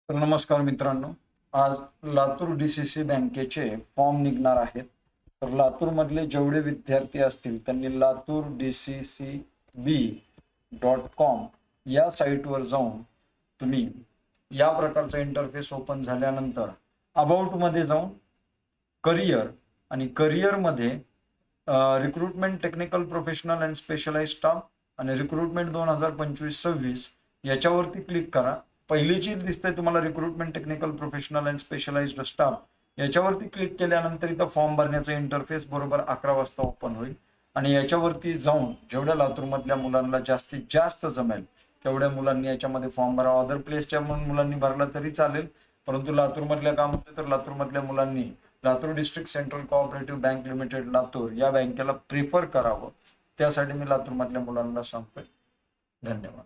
तर नमस्कार मित्रांनो, आज लातूर DCC बँकेचे फॉर्म निघणार आहेत. तर लातूर मधले जेवढे विद्यार्थी असतील त्यांनी laturDCCB.com या साईटवर जाऊन तुम्ही या प्रकारचा इंटरफेस ओपन झाल्यानंतर अबाउट मध्ये जाऊन करिअर आणि करिअर मध्ये recruitment technical professional and specialise staff आणि रिक्रुटमेंट 2025-26 याच्यावरती क्लिक करा. पहिली जी दिसते तुम्हाला recruitment technical professional and specialised staff याच्यावरती क्लिक केल्यानंतर इथं फॉर्म भरण्याचा इंटरफेस बरोबर 11 वाजता ओपन होईल आणि याच्यावरती जाऊन जेवढ्या लातूर मधल्या मुलांना जास्तीत जास्त जमेल तेवढ्या मुलांनी याच्यामध्ये फॉर्म भरा. अदर प्लेसच्या मुलांनी भरला तरी चालेल, परंतु लातूर मधल्या काम होते तर लातूर मधल्या मुलांनी Latur district central cooperative bank limited Latur या बँकेला प्रिफर करावं. त्यासाठी मी लातूर मधल्या मुलांना सांगतोय. धन्यवाद.